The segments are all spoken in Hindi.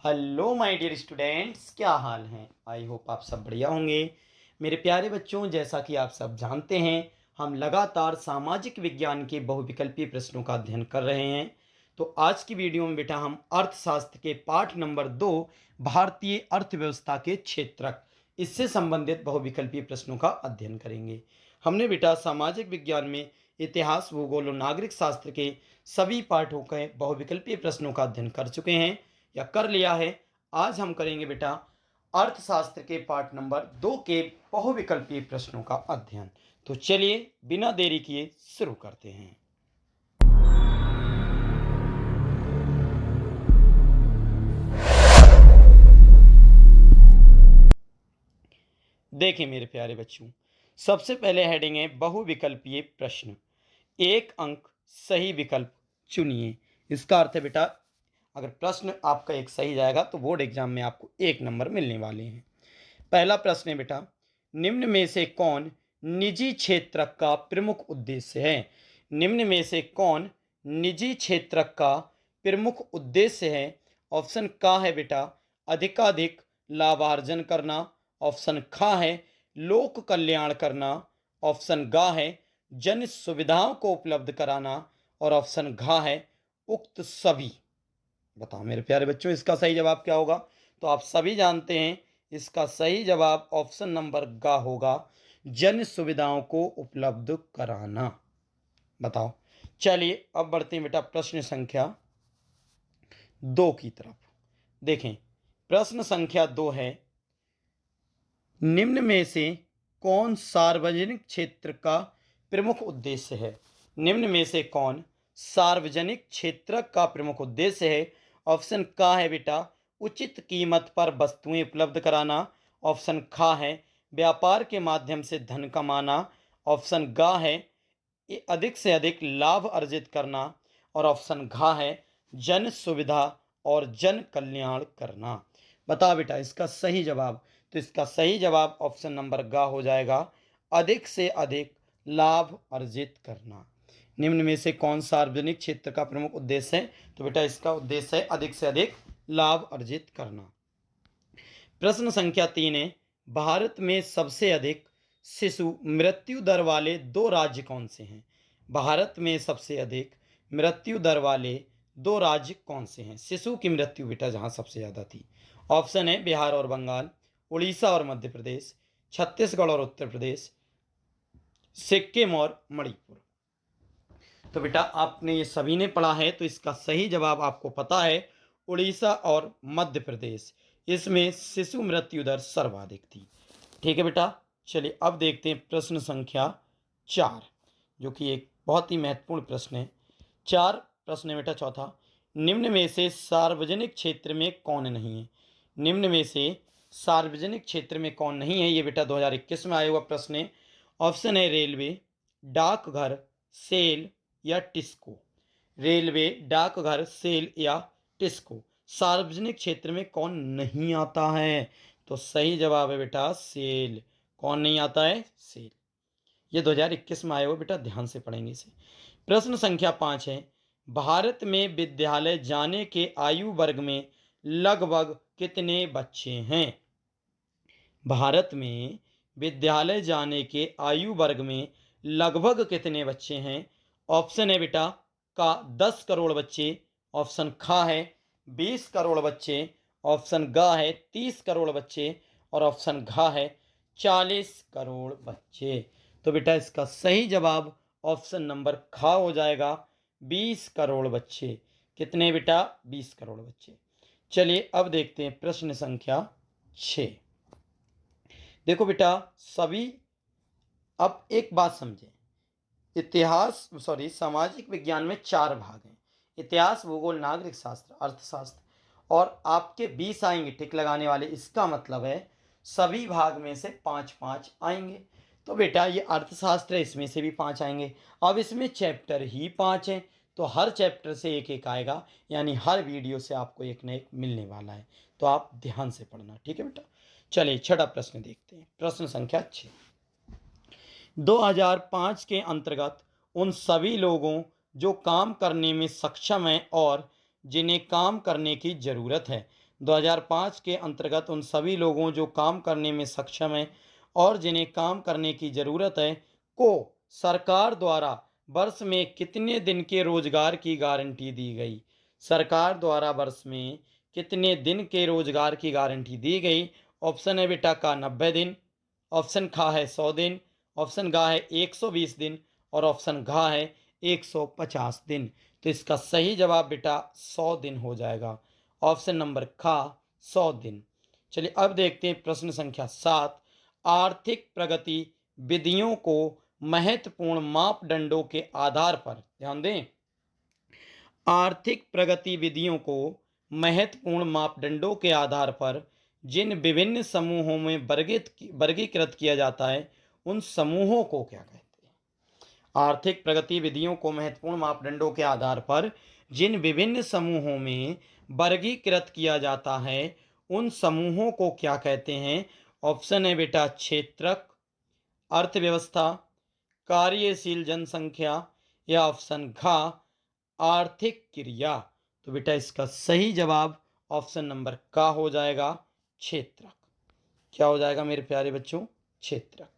हेलो माय डियर स्टूडेंट्स, क्या हाल हैं। आई होप आप सब बढ़िया होंगे। मेरे प्यारे बच्चों, जैसा कि आप सब जानते हैं, हम लगातार सामाजिक विज्ञान के बहुविकल्पीय प्रश्नों का अध्ययन कर रहे हैं। तो आज की वीडियो में बेटा हम अर्थशास्त्र के पाठ नंबर 2 भारतीय अर्थव्यवस्था के क्षेत्रक इससे संबंधित बहुविकल्पीय प्रश्नों का अध्ययन करेंगे। हमने बेटा सामाजिक विज्ञान में इतिहास, भूगोल और नागरिक शास्त्र के सभी पाठों के बहुविकल्पीय प्रश्नों का अध्ययन कर चुके हैं या कर लिया है। आज हम करेंगे बेटा अर्थशास्त्र के पाठ नंबर 2 के बहुविकल्पीय प्रश्नों का अध्ययन। तो चलिए बिना देरी किए शुरू करते हैं। देखिए मेरे प्यारे बच्चों, सबसे पहले हेडिंग है बहुविकल्पीय प्रश्न। एक अंक सही विकल्प चुनिए। इसका अर्थ है बेटा, अगर प्रश्न आपका एक सही जाएगा तो बोर्ड एग्जाम में आपको 1 नंबर मिलने वाले हैं। पहला प्रश्न है बेटा, निम्न में से कौन निजी क्षेत्र का प्रमुख उद्देश्य है। निम्न में से कौन निजी क्षेत्र का प्रमुख उद्देश्य है। ऑप्शन का है बेटा अधिकाधिक लाभार्जन करना। ऑप्शन खा है लोक कल्याण करना। ऑप्शन गा है जन सुविधाओं को उपलब्ध कराना। और ऑप्शन घा है उक्त सभी। बताओ मेरे प्यारे बच्चों, इसका सही जवाब क्या होगा। तो आप सभी जानते हैं इसका सही जवाब ऑप्शन नंबर गा होगा, जन सुविधाओं को उपलब्ध कराना। बताओ। चलिए अब बढ़ते हैं बेटा प्रश्न संख्या 2 की तरफ। देखें, प्रश्न संख्या 2 है, निम्न में से कौन सार्वजनिक क्षेत्र का प्रमुख उद्देश्य है। निम्न में से कौन सार्वजनिक क्षेत्र का प्रमुख उद्देश्य है। ऑप्शन का है बेटा उचित कीमत पर वस्तुएं उपलब्ध कराना। ऑप्शन खा है व्यापार के माध्यम से धन कमाना। ऑप्शन गा है अधिक से अधिक लाभ अर्जित करना। और ऑप्शन घा है जन सुविधा और जन कल्याण करना। बता बेटा इसका सही जवाब। तो इसका सही जवाब ऑप्शन नंबर गा हो जाएगा, अधिक से अधिक लाभ अर्जित करना। निम्न में से कौन सार्वजनिक क्षेत्र का प्रमुख उद्देश्य है। तो बेटा इसका उद्देश्य है अधिक से अधिक लाभ अर्जित करना। प्रश्न संख्या 3 है, भारत में सबसे अधिक शिशु मृत्यु दर वाले 2 राज्य कौन से हैं। भारत में सबसे अधिक मृत्यु दर वाले 2 राज्य कौन से हैं। शिशु की मृत्यु बेटा जहां सबसे ज़्यादा थी। ऑप्शन है बिहार और बंगाल, उड़ीसा और मध्य प्रदेश, छत्तीसगढ़ और उत्तर प्रदेश, सिक्किम और मणिपुर। तो बेटा आपने ये सभी ने पढ़ा है, तो इसका सही जवाब आपको पता है उड़ीसा और मध्य प्रदेश। इसमें शिशु मृत्यु दर सर्वाधिक थी। ठीक है बेटा, चलिए अब देखते हैं प्रश्न संख्या 4, जो कि एक बहुत ही महत्वपूर्ण प्रश्न है। 4 प्रश्न है बेटा चौथा, निम्न में से सार्वजनिक क्षेत्र में कौन नहीं है। निम्न में से सार्वजनिक क्षेत्र में कौन नहीं है, ये बेटा 2021 में आया हुआ प्रश्न है। ऑप्शन है रेलवे, डाकघर, सेल या टिस्को। रेलवे, डाकघर, सेल या टिस्को। सार्वजनिक क्षेत्र में कौन नहीं आता है। तो सही जवाब है बेटा सेल। कौन नहीं आता है, सेल। ये 2021 में आया हुआ बेटा, ध्यान से पढ़ेंगे इसे। प्रश्न संख्या 5 है, भारत में विद्यालय जाने के आयु वर्ग में लगभग कितने बच्चे हैं। भारत में विद्यालय जाने के आयु वर्ग में लगभग कितने बच्चे हैं। ऑप्शन है बेटा का 10 करोड़ बच्चे। ऑप्शन खा है 20 करोड़ बच्चे। ऑप्शन गा है 30 करोड़ बच्चे। और ऑप्शन घा है 40 करोड़ बच्चे। तो बेटा इसका सही जवाब ऑप्शन नंबर खा हो जाएगा, 20 करोड़ बच्चे। कितने बेटा, 20 करोड़ बच्चे। चलिए अब देखते हैं प्रश्न संख्या 6। देखो बेटा सभी, अब एक बात समझें, सामाजिक विज्ञान में 4 भाग हैं। इतिहास, भूगोल, नागरिक शास्त्र, अर्थशास्त्र। और आपके 20 आएंगे टिक लगाने वाले। इसका मतलब है सभी भाग में से 5-5 आएंगे। तो बेटा ये अर्थशास्त्र है, इसमें से भी 5 आएंगे। अब इसमें चैप्टर ही 5 हैं, तो हर चैप्टर से एक एक आएगा, यानी हर वीडियो से आपको एक न एक मिलने वाला है। तो आप ध्यान से पढ़ना, ठीक है बेटा। चलिए छठा प्रश्न देखते हैं। प्रश्न संख्या 6, 2005 के अंतर्गत उन सभी लोगों जो काम करने में सक्षम हैं और जिन्हें काम करने की ज़रूरत है। 2005 के अंतर्गत उन सभी लोगों जो काम करने में सक्षम हैं और जिन्हें काम करने की ज़रूरत है को सरकार द्वारा वर्ष में कितने दिन के रोजगार की गारंटी दी गई। सरकार द्वारा वर्ष में कितने दिन के रोजगार की गारंटी दी गई। ऑप्शन है बेटा का 90 दिन, ऑप्शन खा है 100 दिन, ऑप्शन गा है 120 दिन और ऑप्शन घा है 150 दिन। तो इसका सही जवाब बेटा 100 दिन हो जाएगा। ऑप्शन नंबर खा 100 दिन। चलिए अब देखते हैं प्रश्न संख्या 7। आर्थिक प्रगति विधियों को महत्वपूर्ण मापदंडों के आधार पर, ध्यान दें, आर्थिक प्रगति विधियों को महत्वपूर्ण मापदंडों के आधार पर जिन विभिन्न समूहों में वर्गीकृत किया जाता है उन समूहों को क्या कहते हैं। आर्थिक प्रगति विधियों को महत्वपूर्ण मापदंडों के आधार पर जिन विभिन्न समूहों में वर्गीकृत किया जाता है उन समूहों को क्या कहते हैं। ऑप्शन है बेटा क्षेत्रक, अर्थव्यवस्था, कार्यशील जनसंख्या या ऑप्शन घ आर्थिक क्रिया। तो बेटा इसका सही जवाब ऑप्शन नंबर का हो जाएगा क्षेत्रक। क्या हो जाएगा मेरे प्यारे बच्चों, क्षेत्रक।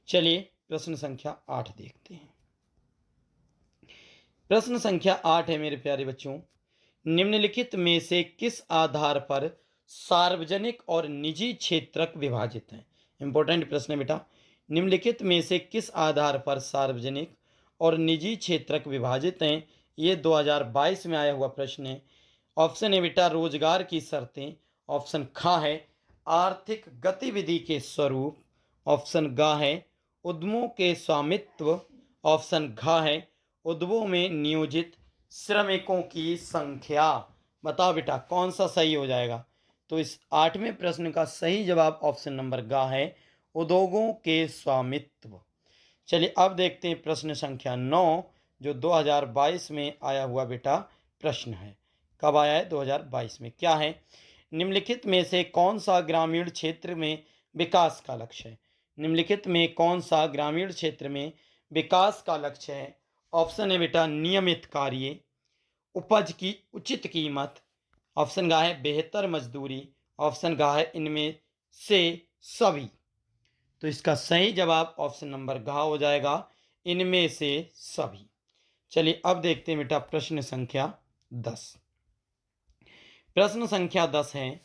चलिए प्रश्न संख्या 8 देखते हैं। प्रश्न संख्या 8 है मेरे प्यारे बच्चों, निम्नलिखित में से किस आधार पर सार्वजनिक और निजी क्षेत्रक विभाजित हैं। इंपॉर्टेंट प्रश्न है बेटा। निम्नलिखित में से किस आधार पर सार्वजनिक और निजी क्षेत्रक विभाजित हैं। ये 2022 में आया हुआ प्रश्न है। ऑप्शन है बेटा रोजगार की शर्तें, ऑप्शन खा है आर्थिक गतिविधि के स्वरूप, ऑप्शन गा है उद्यमों के स्वामित्व, ऑप्शन घा है उद्यमों में नियोजित श्रमिकों की संख्या। बताओ बेटा कौन सा सही हो जाएगा। तो इस 8वें प्रश्न का सही जवाब ऑप्शन नंबर गा है उद्योगों के स्वामित्व। चलिए अब देखते हैं प्रश्न संख्या 9 जो 2022 में आया हुआ बेटा प्रश्न है। कब आया है, 2022 में। क्या है, निम्नलिखित में से कौन सा ग्रामीण क्षेत्र में विकास का लक्ष्य है। निम्नलिखित में कौन सा ग्रामीण क्षेत्र में विकास का लक्ष्य है। ऑप्शन है बेटा नियमित कार्य, उपज की उचित कीमत, ऑप्शन गा है बेहतर मजदूरी, ऑप्शन गा है इनमें से सभी। तो इसका सही जवाब ऑप्शन नंबर घा हो जाएगा, इनमें से सभी। चलिए अब देखते हैं बेटा प्रश्न संख्या 10। प्रश्न संख्या 10 है,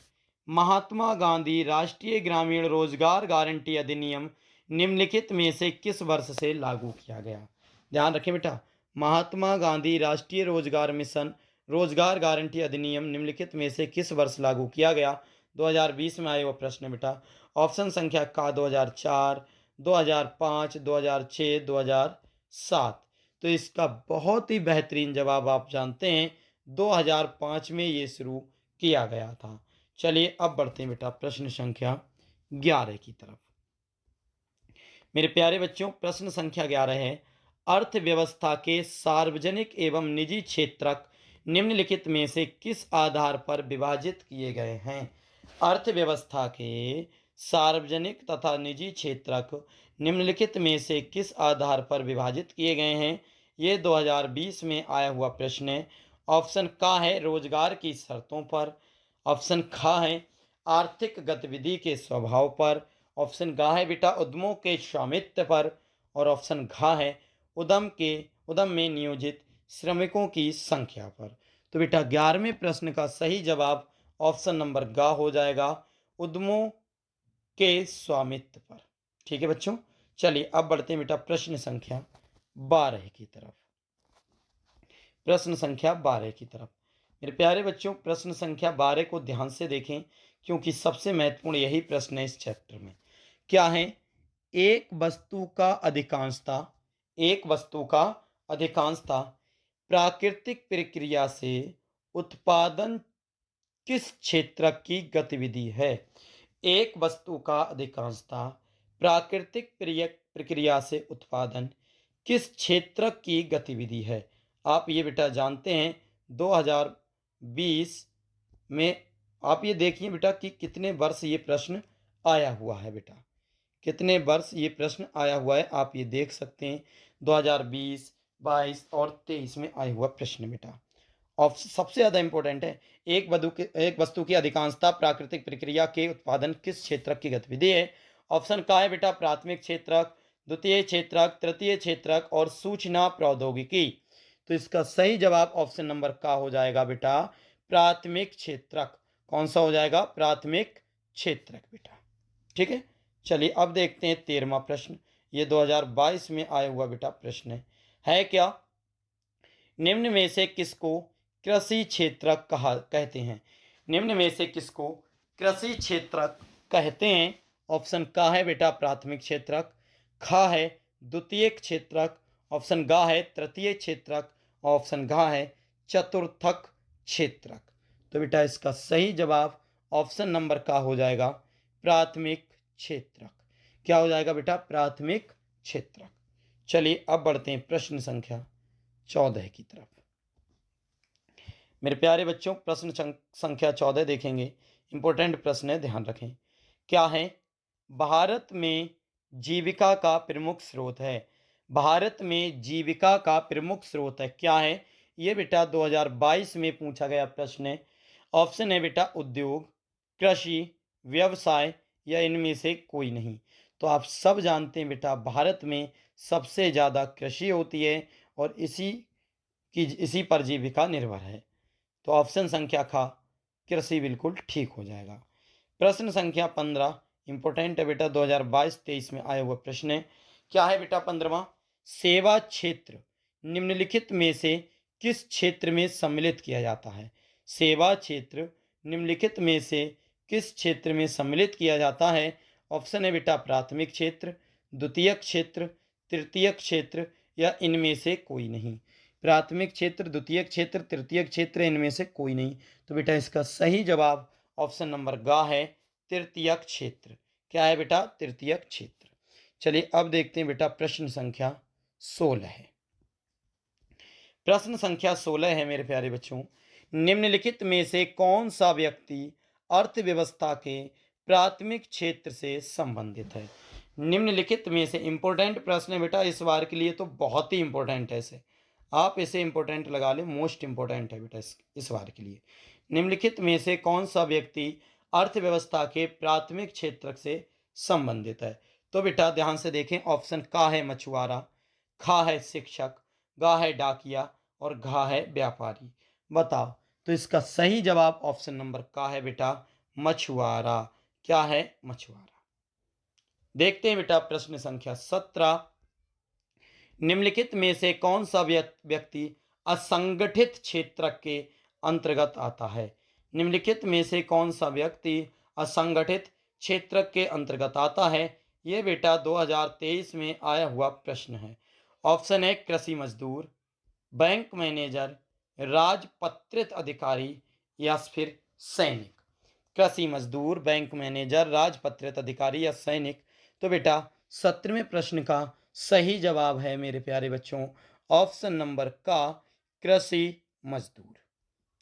महात्मा गांधी राष्ट्रीय ग्रामीण रोजगार गारंटी अधिनियम निम्नलिखित में से किस वर्ष से लागू किया गया। ध्यान रखें बेटा, महात्मा गांधी राष्ट्रीय रोजगार मिशन रोजगार गारंटी अधिनियम निम्नलिखित में से किस वर्ष लागू किया गया। 2020 में आया हुआ प्रश्न बेटा। ऑप्शन संख्या का 2004, 2005, 2006, 2007। तो इसका बहुत ही बेहतरीन जवाब आप जानते हैं 2005 में ये शुरू किया गया था। चलिए अब बढ़ते हैं बेटा प्रश्न संख्या 11 की तरफ। मेरे प्यारे बच्चों प्रश्न संख्या 11 है, अर्थव्यवस्था के सार्वजनिक एवं निजी क्षेत्रक निम्नलिखित में से किस आधार पर विभाजित किए गए हैं। अर्थव्यवस्था के सार्वजनिक तथा निजी क्षेत्रक निम्नलिखित में से किस आधार पर विभाजित किए गए हैं। ये 2020 में आया हुआ प्रश्न है। ऑप्शन का है रोजगार की शर्तों पर, ऑप्शन खा है आर्थिक गतिविधि के स्वभाव पर, ऑप्शन गा है बेटा उद्यमों के स्वामित्व पर और ऑप्शन घा है उद्यम में नियोजित श्रमिकों की संख्या पर। तो बेटा 11वें प्रश्न का सही जवाब ऑप्शन नंबर गा हो जाएगा, उद्यमों के स्वामित्व पर। ठीक है बच्चों, चलिए अब बढ़ते हैं बेटा प्रश्न संख्या 12 की तरफ। प्रश्न संख्या 12 की तरफ मेरे प्यारे बच्चों प्रश्न संख्या 12 को ध्यान से देखें क्योंकि सबसे महत्वपूर्ण यही प्रश्न है इस चैप्टर में। क्या है, एक वस्तु का अधिकांशता प्राकृतिक प्रक्रिया से उत्पादन किस क्षेत्र की गतिविधि है। एक वस्तु का अधिकांशता प्राकृतिक प्रक्रिया से उत्पादन किस क्षेत्र की गतिविधि है। आप ये बेटा जानते हैं 2020 में आप ये देखिए बेटा कि कितने वर्ष ये प्रश्न आया हुआ है बेटा, कितने वर्ष ये प्रश्न आया हुआ है आप ये देख सकते हैं 2020, 22 और 23 में आया हुआ प्रश्न बेटा। सबसे ज़्यादा इंपॉर्टेंट है, एक वस्तु की अधिकांशता प्राकृतिक प्रक्रिया के उत्पादन किस क्षेत्रक की गतिविधि है? ऑप्शन का है बेटा प्राथमिक क्षेत्रक, द्वितीय क्षेत्रक, तृतीय क्षेत्रक और सूचना प्रौद्योगिकी। तो इसका सही जवाब ऑप्शन नंबर का हो जाएगा बेटा प्राथमिक क्षेत्रक। कौन सा हो जाएगा? प्राथमिक क्षेत्रक बेटा। ठीक है, चलिए अब देखते हैं 13वां प्रश्न। ये 2022 में आया हुआ बेटा प्रश्न है क्या? निम्न में से किसको कृषि क्षेत्रक कहा कहते हैं? निम्न में से किसको कृषि क्षेत्रक कहते हैं? ऑप्शन का है बेटा प्राथमिक क्षेत्रक, खा है द्वितीयक क्षेत्रक, ऑप्शन गा है तृतीय क्षेत्रक, ऑप्शन घा है चतुर्थक क्षेत्रक। तो बेटा इसका सही जवाब ऑप्शन नंबर का हो जाएगा प्राथमिक क्षेत्रक। क्या हो जाएगा बेटा? प्राथमिक क्षेत्रक। चलिए अब बढ़ते हैं प्रश्न संख्या 14 की तरफ। मेरे प्यारे बच्चों, प्रश्न संख्या 14 देखेंगे। इंपॉर्टेंट प्रश्न है, ध्यान रखें। क्या है? भारत में जीविका का प्रमुख स्रोत है। भारत में जीविका का प्रमुख स्रोत है, क्या है? ये बेटा 2022 में पूछा गया प्रश्न है। ऑप्शन है बेटा उद्योग, कृषि, व्यवसाय या इनमें से कोई नहीं। तो आप सब जानते हैं बेटा भारत में सबसे ज़्यादा कृषि होती है और इसी पर जीविका निर्भर है। तो ऑप्शन संख्या खा कृषि बिल्कुल ठीक हो जाएगा। प्रश्न संख्या 15 इंपॉर्टेंट है बेटा, 2022-23 में आया हुआ प्रश्न है। क्या है बेटा 15वां? सेवा क्षेत्र निम्नलिखित में से किस क्षेत्र में सम्मिलित किया जाता है? सेवा क्षेत्र निम्नलिखित में से किस क्षेत्र में सम्मिलित किया जाता है? ऑप्शन है बेटा प्राथमिक क्षेत्र, द्वितीयक क्षेत्र, तृतीयक क्षेत्र या इनमें से कोई नहीं। प्राथमिक क्षेत्र, द्वितीयक क्षेत्र, तृतीयक क्षेत्र, इनमें से कोई नहीं। तो बेटा इसका सही जवाब ऑप्शन नंबर गा है तृतीयक क्षेत्र। क्या है बेटा? तृतीयक क्षेत्र। चलिए अब देखते हैं बेटा प्रश्न संख्या 16 है। प्रश्न संख्या 16 है मेरे प्यारे बच्चों। निम्नलिखित में से कौन सा व्यक्ति अर्थव्यवस्था के प्राथमिक क्षेत्र से संबंधित है? निम्नलिखित में से इंपॉर्टेंट प्रश्न है बेटा, इस बार के लिए तो बहुत ही इंपॉर्टेंट है। इसे आप इसे इंपॉर्टेंट लगा लें, मोस्ट इंपॉर्टेंट है बेटा इस बार के लिए। निम्नलिखित में से कौन सा व्यक्ति अर्थव्यवस्था के प्राथमिक क्षेत्र से संबंधित है? तो बेटा ध्यान से देखें, ऑप्शन का है मछुआरा, खा है शिक्षक, गा है डाकिया और घा है व्यापारी। बताओ, तो इसका सही जवाब ऑप्शन नंबर का है बेटा मछुआरा। क्या है? मछुआरा। देखते हैं बेटा प्रश्न संख्या 17। निम्नलिखित में से कौन सा व्यक्ति असंगठित क्षेत्र के अंतर्गत आता है? निम्नलिखित में से कौन सा व्यक्ति असंगठित क्षेत्र के अंतर्गत आता है? ये बेटा 2023 में आया हुआ प्रश्न है। ऑप्शन है कृषि मजदूर, बैंक मैनेजर, राजपत्रित अधिकारी या फिर सैनिक। कृषि मजदूर, बैंक मैनेजर, राजपत्रित अधिकारी या सैनिक। तो बेटा 17वें प्रश्न का सही जवाब है मेरे प्यारे बच्चों ऑप्शन नंबर का कृषि मजदूर।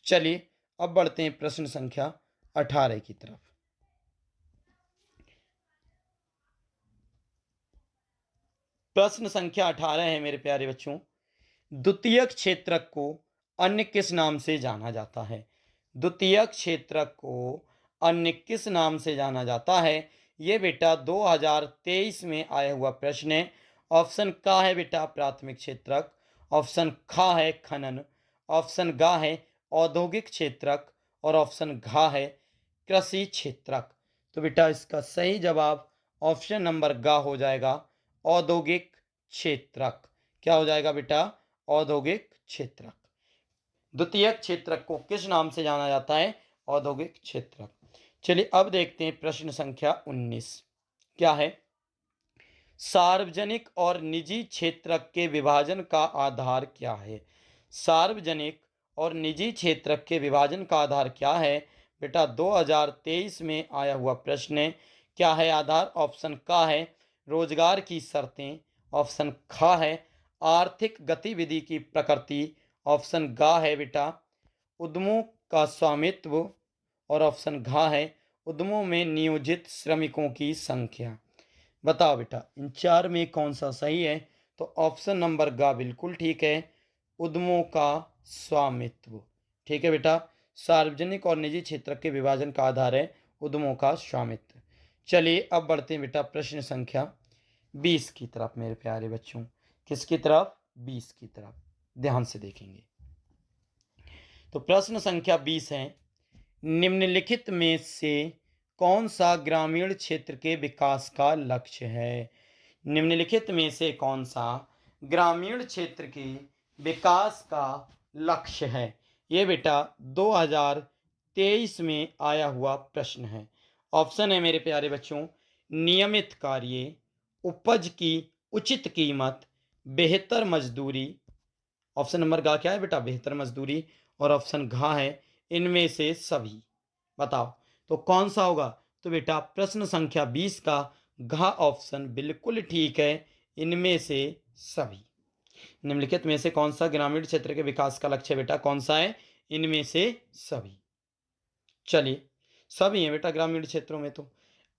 चलिए अब बढ़ते हैं प्रश्न संख्या 18 की तरफ। प्रश्न संख्या 18 है मेरे प्यारे बच्चों। द्वितीयक क्षेत्रक को अन्य किस नाम से जाना जाता है? द्वितीयक क्षेत्रक को अन्य किस नाम से जाना जाता है? ये बेटा 2023 में आया हुआ प्रश्न है। ऑप्शन का है बेटा प्राथमिक क्षेत्रक, ऑप्शन खा है खनन, ऑप्शन गा है औद्योगिक क्षेत्रक और ऑप्शन घा है कृषि क्षेत्रक। तो बेटा इसका सही जवाब ऑप्शन नंबर गा हो जाएगा औद्योगिक क्षेत्रक। क्या हो जाएगा बेटा? औद्योगिक क्षेत्रक। द्वितीयक क्षेत्रक को किस नाम से जाना जाता है? औद्योगिक क्षेत्रक। चलिए अब देखते हैं प्रश्न संख्या 19। क्या है? सार्वजनिक और निजी क्षेत्रक के विभाजन का आधार क्या है? सार्वजनिक और निजी क्षेत्रक के विभाजन का आधार क्या है? बेटा 2023 में आया हुआ प्रश्न है। क्या है आधार? ऑप्शन का है रोजगार की शर्तें, ऑप्शन खा है आर्थिक गतिविधि की प्रकृति, ऑप्शन गा है बेटा उद्यमों का स्वामित्व और ऑप्शन घा है उद्यमों में नियोजित श्रमिकों की संख्या। बताओ बेटा इन चार में कौन सा सही है? तो ऑप्शन नंबर गा बिल्कुल ठीक है, उद्यमों का स्वामित्व। ठीक है बेटा। सार्वजनिक और निजी क्षेत्र के विभाजन का आधार है उद्यमों का स्वामित्व। चलिए अब बढ़ते हैं बेटा प्रश्न संख्या 20 की तरफ मेरे प्यारे बच्चों। किसकी तरफ? 20 की तरफ। ध्यान से देखेंगे तो प्रश्न संख्या 20 है, निम्नलिखित में से कौन सा ग्रामीण क्षेत्र के विकास का लक्ष्य है? निम्नलिखित में से कौन सा ग्रामीण क्षेत्र के विकास का लक्ष्य है? ये बेटा 2023 में आया हुआ प्रश्न है। ऑप्शन है मेरे प्यारे बच्चों, नियमित कार्य, उपज की उचित कीमत, बेहतर मजदूरी। ऑप्शन नंबर गा क्या है बेटा? बेहतर मजदूरी। और ऑप्शन घा है इनमें से सभी। बताओ तो कौन सा होगा? तो बेटा प्रश्न संख्या 20 का घ ऑप्शन बिल्कुल ठीक है, इनमें से सभी। निम्नलिखित में से कौन सा ग्रामीण क्षेत्र के विकास का लक्ष्य है बेटा? कौन सा है? इनमें से सभी। चलिए सभी हैं बेटा ग्रामीण क्षेत्रों में। तो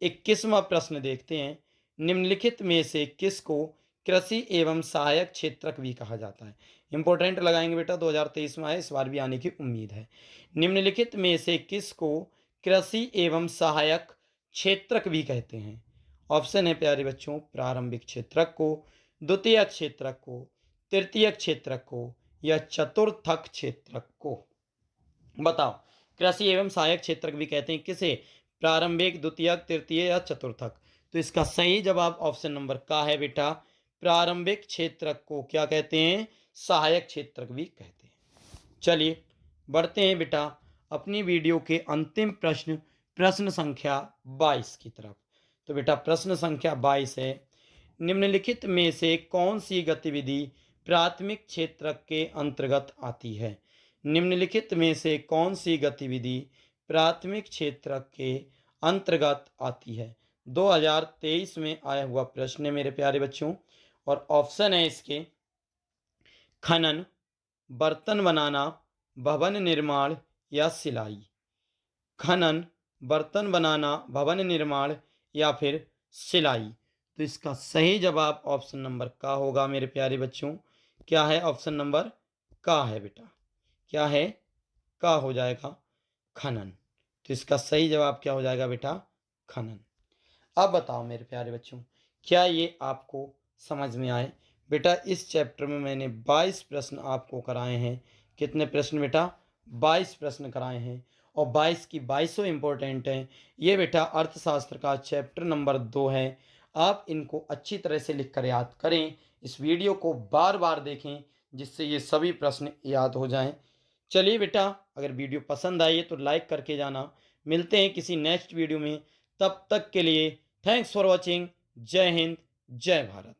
21वां प्रश्न देखते हैं, निम्नलिखित में से किसको कृषि एवं सहायक क्षेत्रक भी कहा जाता है? इंपॉर्टेंट लगाएंगे बेटा, 2023 में आए, इस बार भी आने की उम्मीद है। निम्नलिखित में से किसको कृषि एवं सहायक क्षेत्रक भी कहते हैं? ऑप्शन है प्यारे बच्चों, प्रारंभिक क्षेत्रक को, द्वितीयक क्षेत्रक को, तृतीयक क्षेत्रक को या चतुर्थक क्षेत्रक को। बताओ कृषि एवं सहायक क्षेत्रक भी कहते हैं किसे? प्रारंभिक, द्वितीयक, तृतीय या चतुर्थक। तो इसका सही जवाब ऑप्शन नंबर का है बेटा, प्रारंभिक क्षेत्रक को क्या कहते हैं? सहायक क्षेत्रक भी कहते हैं। चलिए बढ़ते हैं बेटा अपनी वीडियो के अंतिम प्रश्न, प्रश्न संख्या 22 की तरफ। तो बेटा प्रश्न संख्या 22 है, निम्नलिखित में से कौन सी गतिविधि प्राथमिक क्षेत्रक के अंतर्गत आती है? निम्नलिखित में से कौन सी गतिविधि प्राथमिक क्षेत्रक के अंतर्गत आती है? 2023 में आया हुआ प्रश्न है मेरे प्यारे बच्चों। और ऑप्शन है इसके, खनन, बर्तन बनाना, भवन निर्माण या सिलाई। खनन, बर्तन बनाना, भवन निर्माण या फिर सिलाई। तो इसका सही जवाब ऑप्शन नंबर का होगा मेरे प्यारे बच्चों। क्या है? ऑप्शन नंबर का है बेटा। क्या है? का हो जाएगा, खनन। तो इसका सही जवाब क्या हो जाएगा बेटा? खनन। अब बताओ मेरे प्यारे बच्चों, क्या ये आपको समझ में आए? बेटा इस चैप्टर में मैंने 22 प्रश्न आपको कराए हैं। कितने प्रश्न बेटा? 22 प्रश्न कराए हैं और 22 की 22 इंपॉर्टेंट हैं। ये बेटा अर्थशास्त्र का चैप्टर नंबर 2 है। आप इनको अच्छी तरह से लिख कर याद करें। इस वीडियो को बार बार देखें जिससे ये सभी प्रश्न याद हो जाएं। चलिए बेटा अगर वीडियो पसंद आई है तो लाइक करके जाना। मिलते हैं किसी नेक्स्ट वीडियो में, तब तक के लिए थैंक्स फॉर वॉचिंग। जय हिंद, जय भारत।